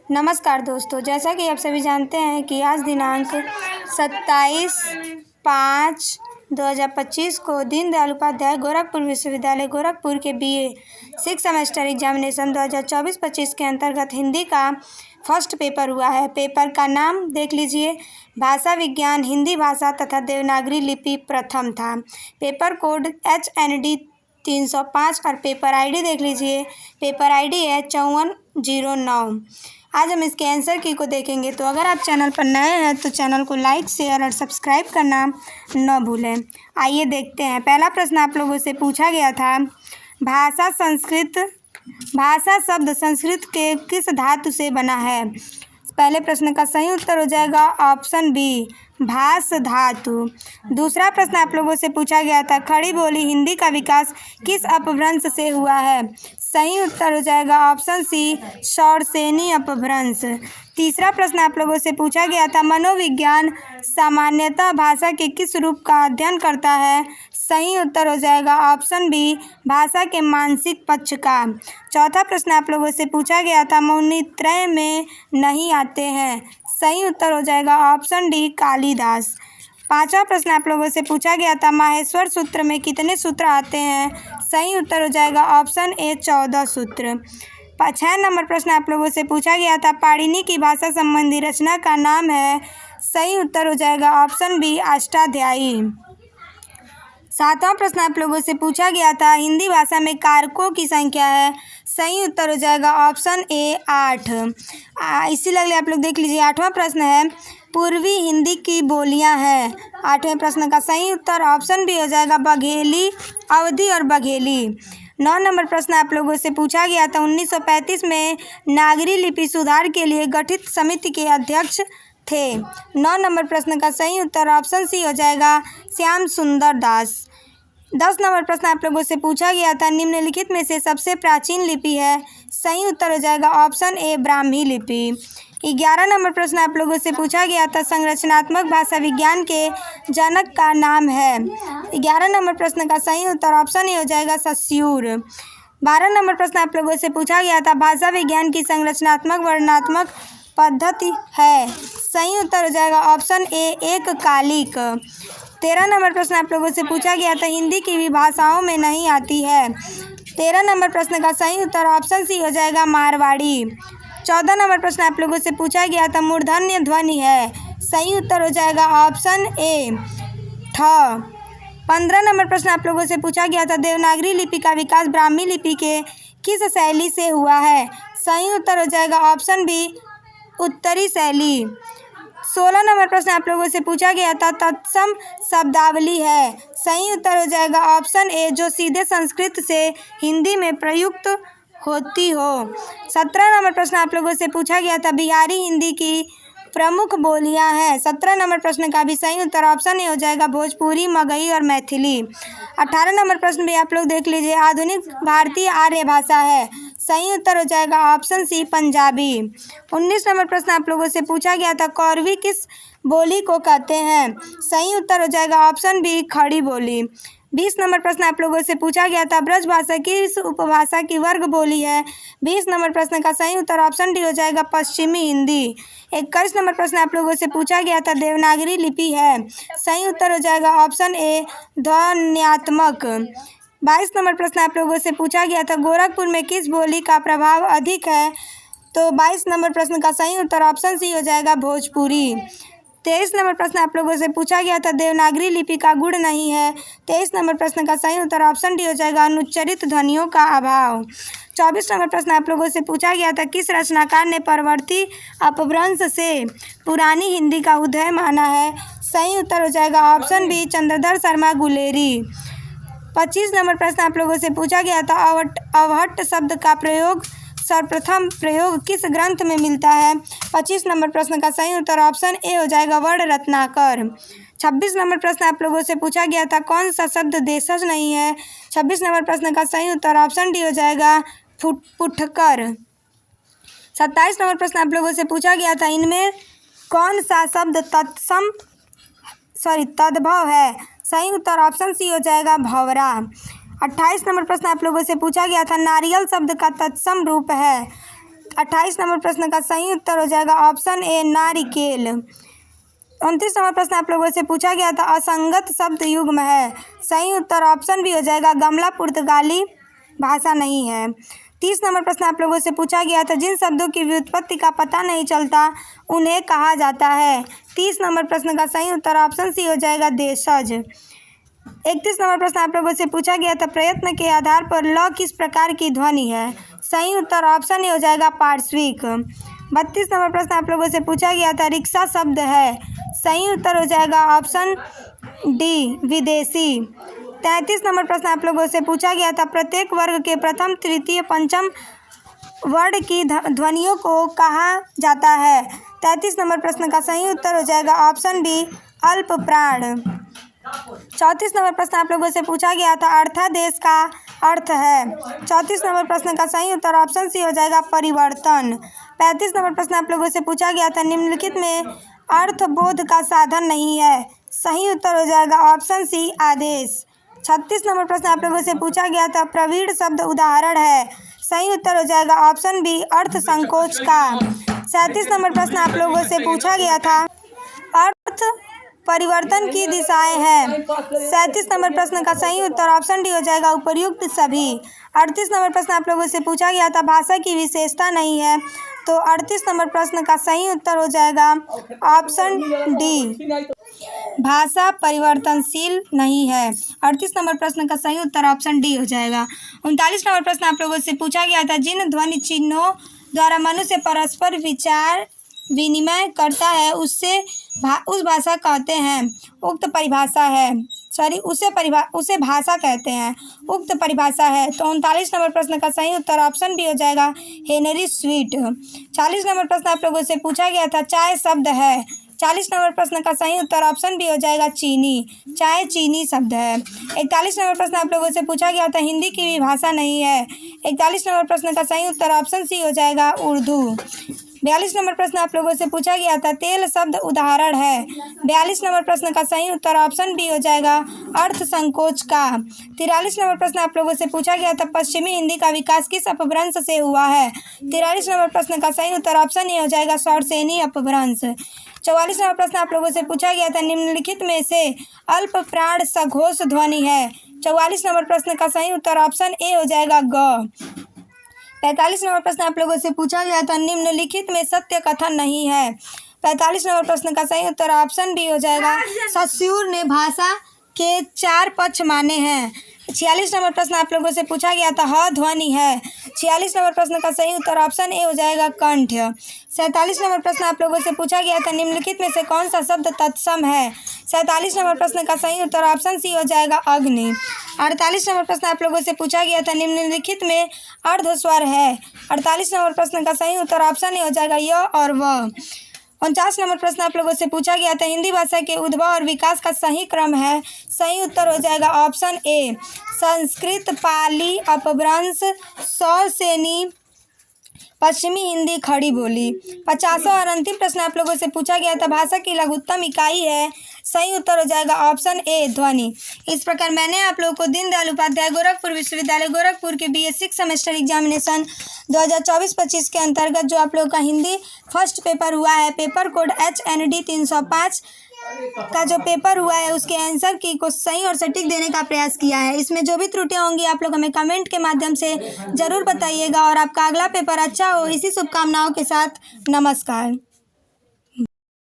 नमस्कार दोस्तों, जैसा कि आप सभी जानते हैं कि आज दिनांक 27/5/2025 को दीनदयाल उपाध्याय गोरखपुर विश्वविद्यालय गोरखपुर के BA 6 सेमेस्टर एग्जामिनेशन 2024-25 के अंतर्गत हिंदी का फर्स्ट पेपर हुआ है। पेपर का नाम देख लीजिए, भाषा विज्ञान, हिंदी भाषा तथा देवनागरी लिपि प्रथम था। पेपर कोड HND 305 और पेपर ID देख लीजिए, पेपर ID है 5409। आज हम इसके आंसर की को देखेंगे। तो अगर आप चैनल पर नए हैं तो चैनल को लाइक, शेयर और सब्सक्राइब करना न भूलें। आइए देखते हैं। पहला प्रश्न आप लोगों से पूछा गया था, भाषा शब्द संस्कृत के किस धातु से बना है? पहले प्रश्न का सही उत्तर हो जाएगा ऑप्शन बी, भास धातु। दूसरा प्रश्न आप लोगों से पूछा गया था, खड़ी बोली हिंदी का विकास किस अपभ्रंश से हुआ है? सही उत्तर हो जाएगा ऑप्शन सी, शौरसेनी अपभ्रंश। तीसरा प्रश्न आप लोगों से पूछा गया था, मनोविज्ञान सामान्यतः भाषा के किस रूप का अध्ययन करता है? सही उत्तर हो जाएगा ऑप्शन बी, भाषा के मानसिक पक्ष का। चौथा प्रश्न आप लोगों से पूछा गया था, मौनित्रय में नहीं आते हैं। सही उत्तर हो जाएगा ऑप्शन डी, कालिदास। पांचवा प्रश्न आप लोगों से पूछा गया था, माहेश्वर सूत्र में कितने सूत्र आते हैं? सही उत्तर हो जाएगा ऑप्शन ए, 14 सूत्र। 6 नंबर प्रश्न आप लोगों से पूछा गया था, पाणिनि की भाषा संबंधी रचना का नाम है? सही उत्तर हो जाएगा ऑप्शन बी, अष्टाध्यायी। 7वां प्रश्न आप लोगों से पूछा गया था, हिंदी भाषा में कारकों की संख्या है? सही उत्तर हो जाएगा ऑप्शन ए, 8। इसी लगले आप लोग देख लीजिए। 8वां प्रश्न है, पूर्वी हिंदी की बोलियां हैं। 8वें प्रश्न का सही उत्तर ऑप्शन बी हो जाएगा, बघेली, अवधी और बघेली। 9 नंबर प्रश्न आप लोगों से पूछा गया था, 1935 में नागरी लिपि सुधार के लिए गठित समिति के अध्यक्ष थे। 9 नंबर प्रश्न का सही उत्तर ऑप्शन सी हो जाएगा, श्याम सुंदर दास। 10 नंबर प्रश्न आप लोगों से पूछा गया था, निम्नलिखित में से सबसे प्राचीन लिपि है? सही उत्तर हो जाएगा ऑप्शन ए, ब्राह्मी लिपि। 11 नंबर प्रश्न आप लोगों से पूछा गया था, संरचनात्मक भाषा विज्ञान के जनक का नाम है? 11 नंबर प्रश्न का सही उत्तर ऑप्शन ए हो जाएगा, सस्यूर। 12 नंबर प्रश्न आप लोगों से पूछा गया था, भाषा विज्ञान की संरचनात्मक वर्णनात्मक पद्धति है? सही उत्तर हो जाएगा ऑप्शन ए, एक कालिक। 13 नंबर प्रश्न आप लोगों से पूछा गया था, हिंदी की भी भाषाओं में नहीं आती है? 13 नंबर प्रश्न का सही उत्तर ऑप्शन सी हो जाएगा, मारवाड़ी। 14 नंबर प्रश्न आप लोगों से पूछा गया था, मूर्धन्य ध्वनि है? सही उत्तर हो जाएगा ऑप्शन ए, ठ। 15 नंबर प्रश्न आप लोगों से पूछा गया था, देवनागरी लिपि का विकास ब्राह्मी लिपि के किस शैली से हुआ है? सही उत्तर हो जाएगा ऑप्शन बी, उत्तरी शैली। 16 नंबर प्रश्न आप लोगों से पूछा गया था, तत्सम शब्दावली है? सही उत्तर हो जाएगा ऑप्शन ए, जो सीधे संस्कृत से हिंदी में प्रयुक्त होती हो। 17 नंबर प्रश्न आप लोगों से पूछा गया था, बिहारी हिंदी की प्रमुख बोलियां हैं? 17 नंबर प्रश्न का भी सही उत्तर ऑप्शन ए हो जाएगा, भोजपुरी, मगही और मैथिली। 18 नंबर प्रश्न भी आप लोग देख लीजिए, आधुनिक भारतीय आर्य भाषा है? सही उत्तर हो जाएगा ऑप्शन सी, पंजाबी। 19 नंबर प्रश्न आप लोगों से पूछा गया था, कौरवी किस बोली को कहते हैं? सही उत्तर हो जाएगा ऑप्शन बी, खड़ी बोली। 20 नंबर प्रश्न आप लोगों से पूछा गया था, ब्रज भाषा किस उपभाषा की वर्ग बोली है? 20 नंबर प्रश्न का सही उत्तर ऑप्शन डी हो जाएगा, पश्चिमी हिंदी। 21 नंबर प्रश्न आप लोगों से पूछा गया था, देवनागरी लिपि है? सही उत्तर हो जाएगा ऑप्शन ए, ध्वन्यात्मक। 22 नंबर प्रश्न आप लोगों से पूछा गया था, गोरखपुर में किस बोली का प्रभाव अधिक है? तो 22 नंबर प्रश्न का सही उत्तर ऑप्शन सी हो जाएगा, भोजपुरी। 23 नंबर प्रश्न आप लोगों से पूछा गया था, देवनागरी लिपि का गुण नहीं है? 23 नंबर प्रश्न का सही उत्तर ऑप्शन डी हो जाएगा, अनुच्चरित ध्वनियों का अभाव। 24 नंबर प्रश्न आप लोगों से पूछा गया था, किस रचनाकार ने परवर्ती अपभ्रंश से पुरानी हिंदी का उदय माना है? सही उत्तर हो जाएगा option B, Chandradhar Sharma Guleri. 25 number प्रश्न आप लोगों से पूछा गया था, अवहट्ट शब्द का प्रयोग सर्वप्रथम प्रयोग किस ग्रंथ में मिलता है? 25 नंबर प्रश्न का सही उत्तर ऑप्शन ए हो जाएगा, वर्ण रत्नाकर। 26 नंबर प्रश्न आप लोगों से पूछा गया था, कौन सा शब्द देशज नहीं है? 26 नंबर प्रश्न का सही उत्तर ऑप्शन डी हो जाएगा, पुटकर। 27 नंबर प्रश्न आप लोगों से पूछा गया था, इनमें कौन सा शब्द तद्भव है? सही उत्तर ऑप्शन सी हो जाएगा, भंवरा। 28 नंबर प्रश्न आप लोगों से पूछा गया था, नारियल शब्द का तत्सम रूप है? 28 नंबर प्रश्न का सही उत्तर हो जाएगा ऑप्शन ए नारिकेल। 29 नंबर प्रश्न आप लोगों से पूछा गया था असंगत शब्द युग्म है। सही उत्तर ऑप्शन बी हो जाएगा गमला पुर्तगाली भाषा नहीं है। 30 नंबर प्रश्न आप लोगों से पूछा गया था जिन शब्दों की व्युत्पत्ति का पता नहीं चलता उन्हें कहा जाता है। 30 नंबर प्रश्न का सही उत्तर ऑप्शन सी हो जाएगा देशज। 31 नंबर प्रश्न आप लोगों से पूछा गया था प्रयत्न के आधार पर ल किस प्रकार की ध्वनि है। सही उत्तर ऑप्शन ए हो जाएगा पार्श्विक। 32 नंबर प्रश्न आप लोगों से पूछा गया था रिक्शा शब्द है। सही उत्तर हो जाएगा ऑप्शन डी विदेशी। 33 नंबर प्रश्न आप लोगों से पूछा गया था प्रत्येक वर्ग के प्रथम तृतीय पंचम वर्ण की ध्वनियों को कहा जाता है। 33 नंबर प्रश्न का सही उत्तर हो जाएगा ऑप्शन बी अल्प प्राण। 34 नंबर प्रश्न आप लोगों से पूछा गया था अर्थादेश का अर्थ है। 34 नंबर प्रश्न का सही उत्तर ऑप्शन सी हो जाएगा परिवर्तन। 35 नंबर प्रश्न आप लोगों से पूछा गया था निम्नलिखित में अर्थबोध का साधन नहीं है। सही उत्तर हो जाएगा ऑप्शन सी आदेश। 36 नंबर प्रश्न आप लोगों से पूछा गया था प्रवीण शब्द उदाहरण है। सही उत्तर हो जाएगा ऑप्शन बी अर्थ संकोच का। 37 नंबर प्रश्न आप लोगों से पूछा गया था अर्थ परिवर्तन की दिशाएं हैं। 37 नंबर प्रश्न का सही उत्तर ऑप्शन डी हो जाएगा उपर्युक्त सभी। 38 नंबर प्रश्न आप लोगों से पूछा गया था भाषा की विशेषता नहीं है। तो 38 नंबर प्रश्न का सही उत्तर हो जाएगा ऑप्शन डी भाषा परिवर्तनशील नहीं है। 38 नंबर प्रश्न का सही उत्तर ऑप्शन डी हो जाएगा। 39 नंबर प्रश्न आप लोगों से पूछा गया था जिन ध्वनि चिन्हों द्वारा मनुष्य परस्पर विचार विनिमय करता है उस भाषा कहते हैं उक्त परिभाषा है उसे भाषा कहते हैं उक्त परिभाषा है। तो 39 नंबर प्रश्न का सही उत्तर ऑप्शन बी हो जाएगा हेनरी स्वीट। 40 नंबर प्रश्न आप लोगों से पूछा गया था चाय शब्द है। 40 नंबर प्रश्न का सही उत्तर ऑप्शन बी हो जाएगा चीनी। चाय चीनी शब्द है। 41 नंबर प्रश्न आप लोगों से पूछा गया था हिंदी की भी भाषा नहीं है। 41 नंबर प्रश्न का सही उत्तर ऑप्शन सी हो जाएगा उर्दू। 42 नंबर प्रश्न आप लोगों से पूछा गया था तेल शब्द उदाहरण है। 42 नंबर प्रश्न का सही उत्तर ऑप्शन बी हो जाएगा अर्थ संकोच का। 43 नंबर प्रश्न आप लोगों से पूछा गया था पश्चिमी हिंदी का विकास किस अपभ्रंश से हुआ है। 43 नंबर प्रश्न का सही उत्तर ऑप्शन ए हो जाएगा शौरसेनी अपभ्रंश। 44 नंबर प्रश्न आप लोगों से पूछा गया था निम्नलिखित में से अल्प प्राण सघोष ध्वनि है। 44 नंबर प्रश्न का सही उत्तर ऑप्शन ए हो जाएगा ग। 45 नंबर प्रश्न आप लोगों से पूछा गया था निम्नलिखित में सत्य कथन नहीं है। 45 नंबर प्रश्न का सही उत्तर ऑप्शन बी हो जाएगा सस्यूर ने भाषा के 4 पक्ष माने हैं। 46 नंबर प्रश्न आप लोगों से पूछा गया था ह ध्वनि है। 46 नंबर प्रश्न का सही उत्तर ऑप्शन ए हो जाएगा कंठ। 47 नंबर प्रश्न आप लोगों से पूछा गया था निम्नलिखित में से कौन सा शब्द तत्सम है। 47 नंबर प्रश्न का सही उत्तर ऑप्शन सी हो जाएगा अग्नि। 48 नंबर प्रश्न आप लोगों से पूछा गया था निम्नलिखित में अर्धस्वर है। 48 नंबर प्रश्न का सही उत्तर ऑप्शन ए हो जाएगा य और व। 49 नंबर प्रश्न आप लोगों से पूछा गया था हिंदी भाषा के उद्भव और विकास का सही क्रम है। सही उत्तर हो जाएगा ऑप्शन ए संस्कृत पाली अपभ्रंश शौरसेनी पश्चिमी हिंदी खड़ी बोली। 50वां और अंतिम प्रश्न आप लोगों से पूछा गया था भाषा की लघुत्तम इकाई है। सही उत्तर हो जाएगा ऑप्शन ए ध्वनि। इस प्रकार मैंने आप लोगों को दीनदयाल उपाध्याय गोरखपुर विश्वविद्यालय गोरखपुर के BA 6 सेमेस्टर एग्जामिनेशन 2024-25 के अंतर्गत जो आप लोगों का हिंदी फर्स्ट पेपर हुआ है पेपर कोड HND 305 का जो पेपर हुआ है उसके आंसर की को सही और सटीक देने का प्रयास किया है। इसमें जो भी त्रुटियां होंगी आप लोग हमें कमेंट के माध्यम से ज़रूर बताइएगा और आपका अगला पेपर अच्छा हो इसी शुभकामनाओं के साथ नमस्कार।